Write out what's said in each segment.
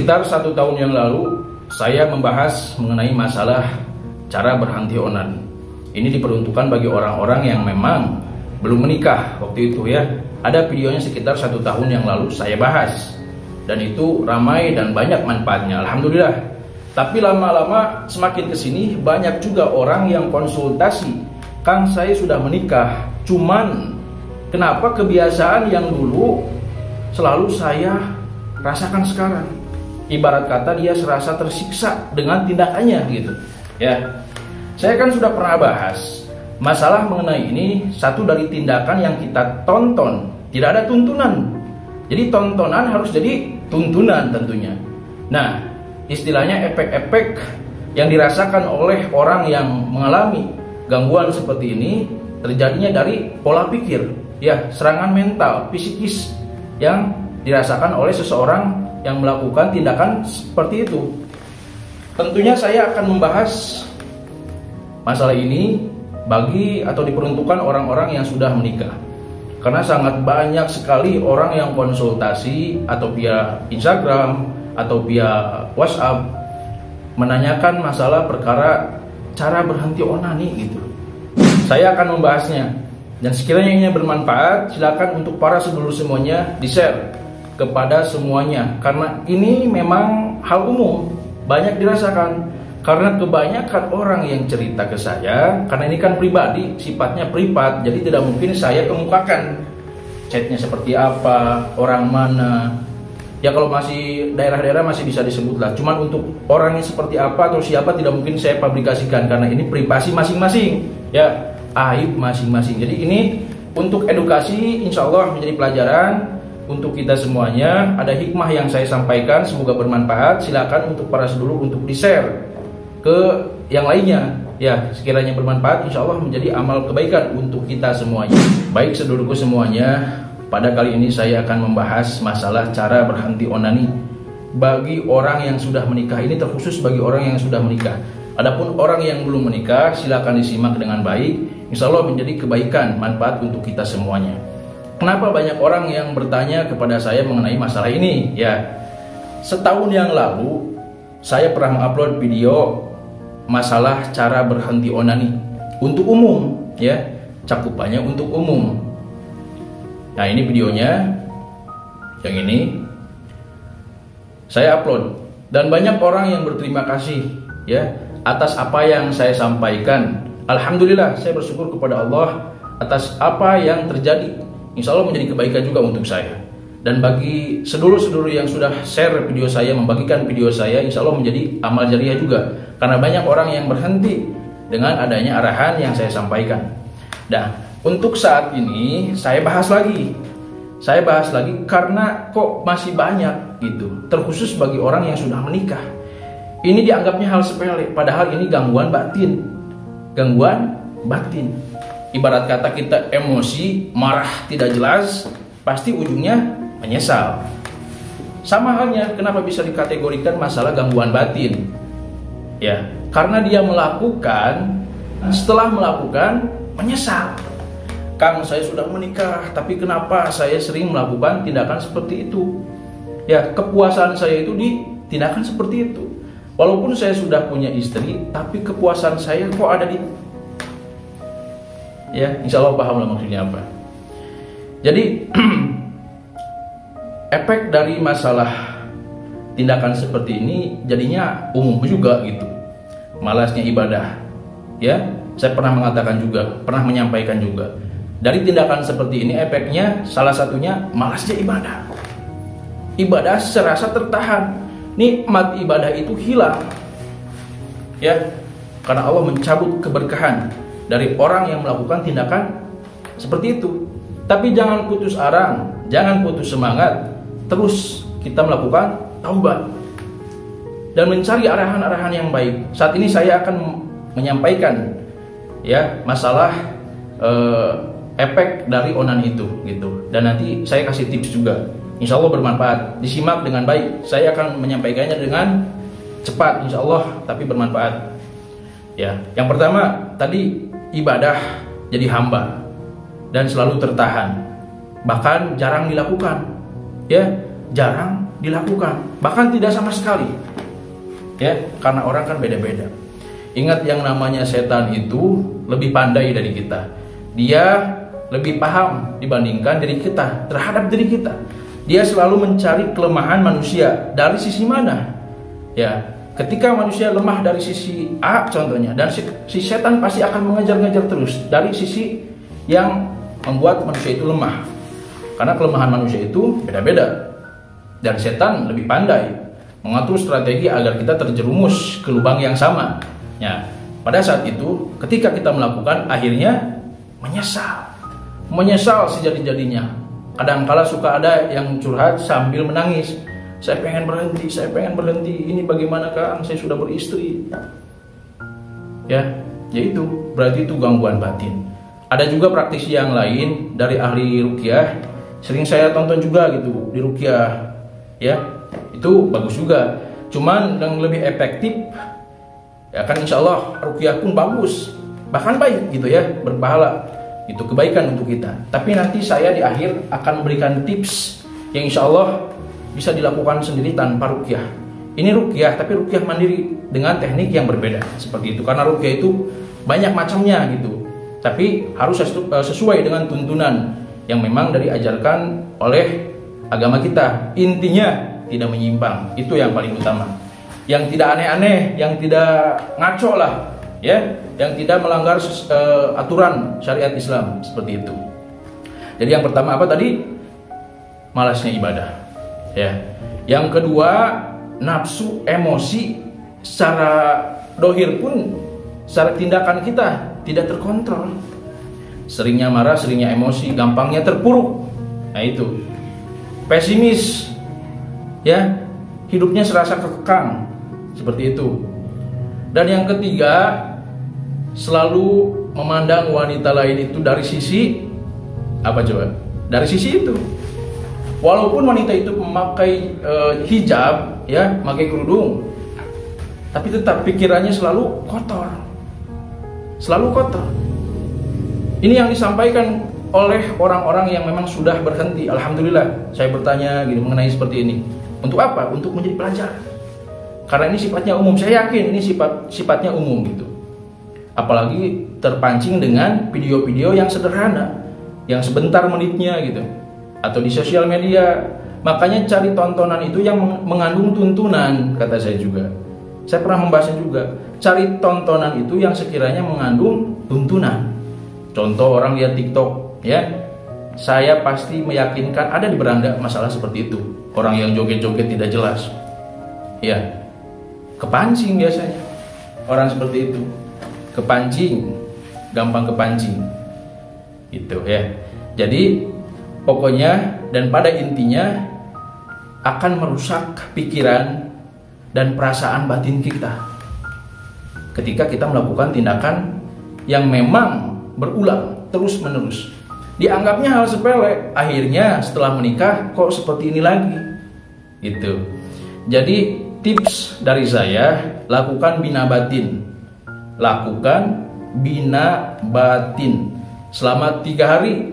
Sekitar 1 tahun yang lalu, saya membahas mengenai masalah cara berhenti onan. Ini diperuntukkan bagi orang-orang yang memang belum menikah waktu itu ya. Ada videonya sekitar 1 tahun yang lalu saya bahas. Dan itu ramai dan banyak manfaatnya, alhamdulillah. Tapi lama-lama semakin kesini banyak juga orang yang konsultasi, "Kang, saya sudah menikah, cuman kenapa kebiasaan yang dulu selalu saya rasakan sekarang?" Ibarat kata dia serasa tersiksa dengan tindakannya gitu. Ya, saya kan sudah pernah bahas masalah mengenai ini. Satu dari tindakan yang kita tonton, tidak ada tuntunan. Jadi tontonan harus jadi tuntunan tentunya. Nah, istilahnya efek-efek yang dirasakan oleh orang yang mengalami gangguan seperti ini terjadinya dari pola pikir, ya, serangan mental, psikis yang dirasakan oleh seseorang yang melakukan tindakan seperti itu. Tentunya saya akan membahas masalah ini bagi atau diperuntukkan orang-orang yang sudah menikah. Karena sangat banyak sekali orang yang konsultasi atau via Instagram atau via WhatsApp menanyakan masalah perkara cara berhenti onani gitu. Saya akan membahasnya, dan sekiranya ini bermanfaat, silakan untuk para sedulur semuanya di-share kepada semuanya, karena ini memang hal umum, banyak dirasakan. Karena kebanyakan orang yang cerita ke saya, karena ini kan pribadi, sifatnya privat, jadi tidak mungkin saya kemukakan chatnya seperti apa, orang mana. Ya kalau masih daerah-daerah masih bisa disebut lah. Cuman untuk orangnya seperti apa atau siapa tidak mungkin saya publikasikan, karena ini privasi masing-masing, ya, aib masing-masing. Jadi ini untuk edukasi, insya Allah menjadi pelajaran untuk kita semuanya. Ada hikmah yang saya sampaikan, semoga bermanfaat. Silakan untuk para sedulur untuk di-share ke yang lainnya, ya, sekiranya bermanfaat, insya Allah menjadi amal kebaikan untuk kita semuanya. Baik sedulurku semuanya, pada kali ini saya akan membahas masalah cara berhenti onani bagi orang yang sudah menikah. Ini terkhusus bagi orang yang sudah menikah. Adapun orang yang belum menikah, silakan disimak dengan baik, insya Allah menjadi kebaikan, manfaat untuk kita semuanya. Kenapa banyak orang yang bertanya kepada saya mengenai masalah ini? Ya, setahun yang lalu saya pernah mengupload video masalah cara berhenti onani untuk umum, ya, cakupannya untuk umum. Nah, ini videonya, yang ini saya upload, dan banyak orang yang berterima kasih, ya, atas apa yang saya sampaikan. Alhamdulillah, saya bersyukur kepada Allah atas apa yang terjadi. Insya Allah menjadi kebaikan juga untuk saya. Dan bagi sedulur-sedulur yang sudah share video saya, membagikan video saya, insya Allah menjadi amal jariah juga. Karena banyak orang yang berhenti dengan adanya arahan yang saya sampaikan. Nah, untuk saat ini saya bahas lagi. Saya bahas lagi karena kok masih banyak gitu, terkhusus bagi orang yang sudah menikah. Ini dianggapnya hal sepele, padahal ini gangguan batin. Gangguan batin. Ibarat kata kita emosi, marah tidak jelas, pasti ujungnya menyesal. Sama halnya, kenapa bisa dikategorikan masalah gangguan batin? Ya, karena dia melakukan, setelah melakukan menyesal. "Kang, saya sudah menikah, tapi kenapa saya sering melakukan tindakan seperti itu?" Ya, kepuasan saya itu di tindakan seperti itu. Walaupun saya sudah punya istri, tapi kepuasan saya kok ada di... Ya, insya Allah paham lah maksudnya apa. Jadi efek dari masalah tindakan seperti ini jadinya umum juga gitu. Malasnya ibadah. Ya, saya pernah mengatakan juga, pernah menyampaikan juga. Dari tindakan seperti ini efeknya salah satunya malasnya ibadah. Ibadah serasa tertahan. Nikmat ibadah itu hilang. Ya, karena Allah mencabut keberkahan dari orang yang melakukan tindakan seperti itu. Tapi jangan putus arang, jangan putus semangat. Terus kita melakukan taubat dan mencari arahan-arahan yang baik. Saat ini saya akan menyampaikan, ya, masalah efek dari onan itu gitu. Dan nanti saya kasih tips juga. Insya Allah bermanfaat. Disimak dengan baik. Saya akan menyampaikannya dengan cepat, insya Allah, tapi bermanfaat. Ya, yang pertama tadi, ibadah jadi hamba dan selalu tertahan, bahkan jarang dilakukan. Ya, jarang dilakukan, bahkan tidak sama sekali. Ya, karena orang kan beda-beda. Ingat, yang namanya setan itu lebih pandai dari kita. Dia lebih paham dibandingkan diri kita terhadap diri kita. Dia selalu mencari kelemahan manusia dari sisi mana? Ya, ketika manusia lemah dari sisi A contohnya, dan si setan pasti akan mengejar-ngejar terus dari sisi yang membuat manusia itu lemah. Karena kelemahan manusia itu beda-beda. Dan setan lebih pandai mengatur strategi agar kita terjerumus ke lubang yang sama. Ya, pada saat itu ketika kita melakukan, akhirnya menyesal sejadi-jadinya. Kadang-kala suka ada yang curhat sambil menangis. Saya pengen berhenti. Ini bagaimana Kang? Saya sudah beristri. Ya itu berarti itu gangguan batin. Ada juga praktisi yang lain dari ahli ruqyah, sering saya tonton juga gitu di ruqyah. Ya, itu bagus juga. Cuman yang lebih efektif, ya kan, insya Allah ruqyah pun bagus, bahkan baik gitu ya, berpahala. Itu kebaikan untuk kita. Tapi nanti saya di akhir akan memberikan tips yang insya Allah bisa dilakukan sendiri tanpa ruqyah. Ini ruqyah, tapi ruqyah mandiri dengan teknik yang berbeda seperti itu. Karena ruqyah itu banyak macamnya gitu. Tapi harus sesuai dengan tuntunan yang memang diajarkan oleh agama kita. Intinya tidak menyimpang. Itu yang paling utama. Yang tidak aneh-aneh, yang tidak ngaco lah, ya, yang tidak melanggar aturan syariat Islam seperti itu. Jadi yang pertama apa tadi? Malasnya ibadah. Ya. Yang kedua, nafsu, emosi secara dohir pun, secara tindakan kita tidak terkontrol. Seringnya marah, seringnya emosi, gampangnya terpuruk. Nah itu. Pesimis. Ya, hidupnya serasa kekang. Seperti itu. Dan yang ketiga, selalu memandang wanita lain itu dari sisi apa coba? Dari sisi itu. Walaupun wanita itu memakai hijab, ya, memakai kerudung, tapi tetap pikirannya selalu kotor. Selalu kotor. Ini yang disampaikan oleh orang-orang yang memang sudah berhenti. Alhamdulillah, saya bertanya gini mengenai seperti ini. Untuk apa? Untuk menjadi pelajaran. Karena ini sifatnya umum. Saya yakin ini sifatnya umum gitu. Apalagi terpancing dengan video-video yang sederhana, yang sebentar menitnya gitu, atau di sosial media. Makanya cari tontonan itu yang mengandung tuntunan, kata saya juga. Saya pernah membahasnya juga. Cari tontonan itu yang sekiranya mengandung tuntunan. Contoh, orang lihat TikTok, ya, saya pasti meyakinkan ada di beranda masalah seperti itu. Orang yang joget-joget tidak jelas, ya, kepancing biasanya. Orang seperti itu kepancing, gampang kepancing, gitu ya. Jadi pokoknya dan pada intinya akan merusak pikiran dan perasaan batin kita ketika kita melakukan tindakan yang memang berulang terus menerus. Dianggapnya hal sepele, akhirnya setelah menikah kok seperti ini lagi, gitu. Jadi tips dari saya, lakukan bina batin. Lakukan bina batin selama 3 hari,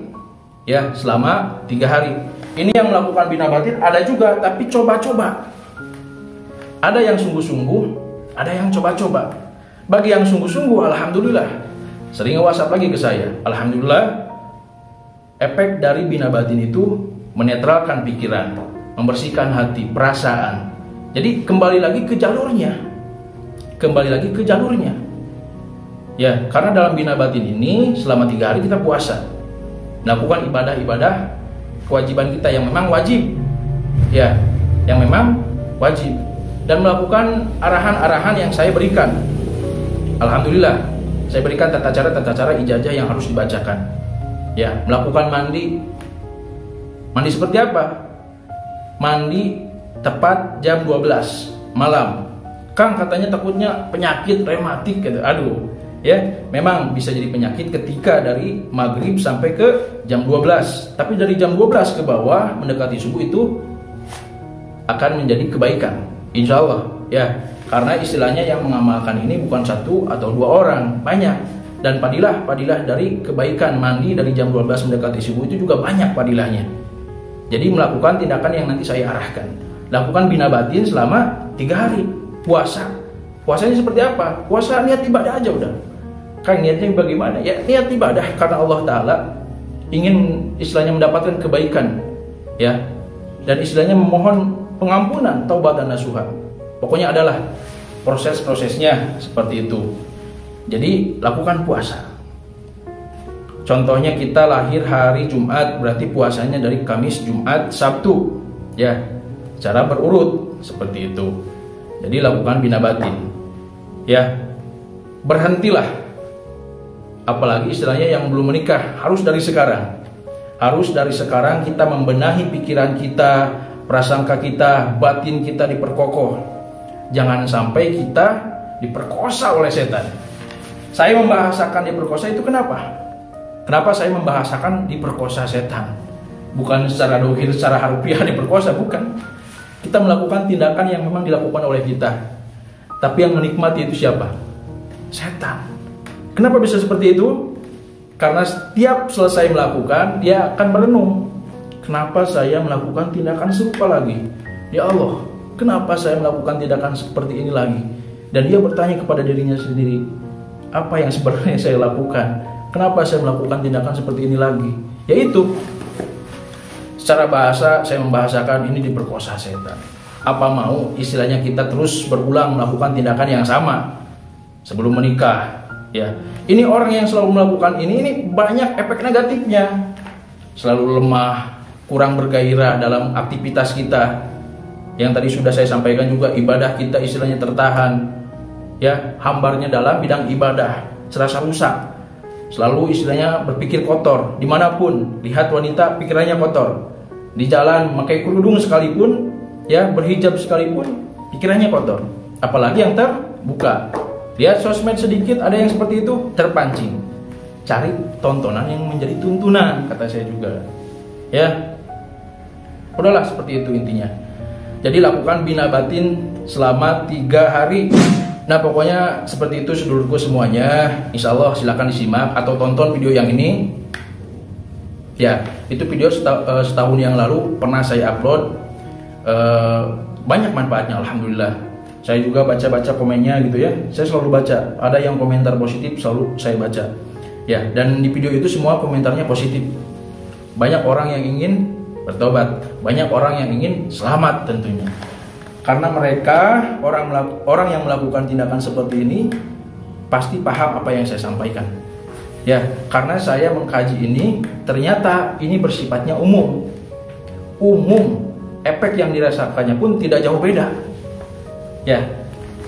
ya, selama 3 hari. Ini yang melakukan bina batin ada juga, tapi coba-coba. Ada yang sungguh-sungguh, ada yang coba-coba. Bagi yang sungguh-sungguh, alhamdulillah, sering WhatsApp lagi ke saya. Alhamdulillah, efek dari bina batin itu menetralkan pikiran, membersihkan hati, perasaan. Jadi kembali lagi ke jalurnya. Ya, karena dalam bina batin ini selama 3 hari kita puasa, melakukan ibadah-ibadah kewajiban kita yang memang wajib, ya, yang memang wajib, dan melakukan arahan-arahan yang saya berikan. Alhamdulillah, saya berikan tata cara ijazah yang harus dibacakan. Ya, melakukan mandi seperti apa? Mandi tepat jam 12 malam. Kang, katanya takutnya penyakit rematik gitu. Aduh, ya, memang bisa jadi penyakit ketika dari maghrib sampai ke jam 12. Tapi dari jam 12 ke bawah mendekati subuh itu akan menjadi kebaikan, insya Allah, ya. Karena istilahnya yang mengamalkan ini bukan 1 atau 2 orang, banyak. Dan padilah dari kebaikan mandi dari jam 12 mendekati subuh itu juga banyak padilahnya. Jadi melakukan tindakan yang nanti saya arahkan. Lakukan bina batin selama 3 hari. Puasanya seperti apa? Puasa niat ibadah aja udah. Kan niatnya bagaimana? Ya niat ibadah karena Allah Ta'ala ingin istilahnya mendapatkan kebaikan, ya, dan istilahnya memohon pengampunan, taubat dan nasuha. Pokoknya adalah proses-prosesnya seperti itu. Jadi lakukan puasa. Contohnya kita lahir hari Jumat, berarti puasanya dari Kamis, Jumat, Sabtu, ya, cara berurut seperti itu. Jadi lakukan bina batin, ya. Berhentilah. Apalagi istilahnya yang belum menikah, harus dari sekarang. Harus dari sekarang kita membenahi pikiran kita, prasangka kita, batin kita diperkokoh. Jangan sampai kita diperkosa oleh setan. Saya membahasakan diperkosa itu kenapa? Kenapa saya membahasakan diperkosa setan? Bukan secara dohir, secara harfiah diperkosa, bukan. Kita melakukan tindakan yang memang dilakukan oleh kita. Tapi yang menikmati itu siapa? Setan. Kenapa bisa seperti itu? Karena setiap selesai melakukan, dia akan merenung. Kenapa saya melakukan tindakan serupa lagi? Ya Allah, kenapa saya melakukan tindakan seperti ini lagi? Dan dia bertanya kepada dirinya sendiri, apa yang sebenarnya saya lakukan? Kenapa saya melakukan tindakan seperti ini lagi? Yaitu, secara bahasa saya membahasakan ini diperkosa setan. Apa mau istilahnya kita terus berulang melakukan tindakan yang sama sebelum menikah? Ya, ini orang yang selalu melakukan ini banyak efek negatifnya. Selalu lemah, kurang bergairah dalam aktivitas kita. Yang tadi sudah saya sampaikan juga, ibadah kita istilahnya tertahan. Ya, hambarnya dalam bidang ibadah, serasa rusak. Selalu istilahnya berpikir kotor, dimanapun lihat wanita pikirannya kotor. Di jalan pakai kerudung sekalipun, ya, berhijab sekalipun, pikirannya kotor. Apalagi yang terbuka. Lihat sosmed sedikit ada yang seperti itu, terpancing. Cari tontonan yang menjadi tuntunan, kata saya juga. Ya, udahlah seperti itu intinya. Jadi lakukan bina batin selama 3 hari. Nah pokoknya seperti itu sedulurku semuanya. Insya Allah silahkan disimak atau tonton video yang ini. Ya, itu video setahun yang lalu pernah saya upload. Banyak manfaatnya, alhamdulillah. Saya juga baca-baca komennya gitu ya. Saya selalu baca. Ada yang komentar positif selalu saya baca. Ya, dan di video itu semua komentarnya positif. Banyak orang yang ingin bertobat, banyak orang yang ingin selamat tentunya. Karena mereka orang yang melakukan tindakan seperti ini pasti paham apa yang saya sampaikan. Ya, karena saya mengkaji ini ternyata ini bersifatnya umum. Efek yang dirasakannya pun tidak jauh beda. Ya,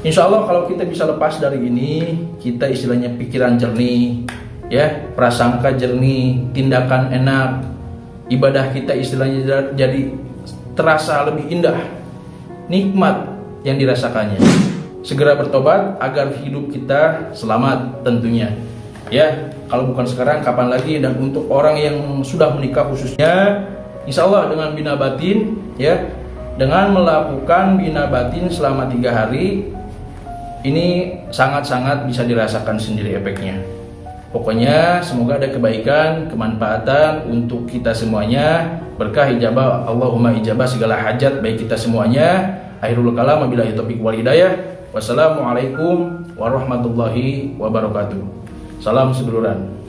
insya Allah kalau kita bisa lepas dari ini, kita istilahnya pikiran jernih, ya, prasangka jernih, tindakan enak, ibadah kita istilahnya jadi terasa lebih indah, nikmat yang dirasakannya. Segera bertobat agar hidup kita selamat tentunya. Ya, kalau bukan sekarang kapan lagi? Dan untuk orang yang sudah menikah khususnya, insya Allah dengan bina batin, ya, dengan melakukan bina batin selama 3 hari, ini sangat-sangat bisa dirasakan sendiri efeknya. Pokoknya semoga ada kebaikan, kemanfaatan untuk kita semuanya. Berkah ijabah, Allahumma ijabah segala hajat baik kita semuanya. Akhirul kalam, wabillahi taufiq wal hidayah. Wassalamualaikum warahmatullahi wabarakatuh. Salam seduluran.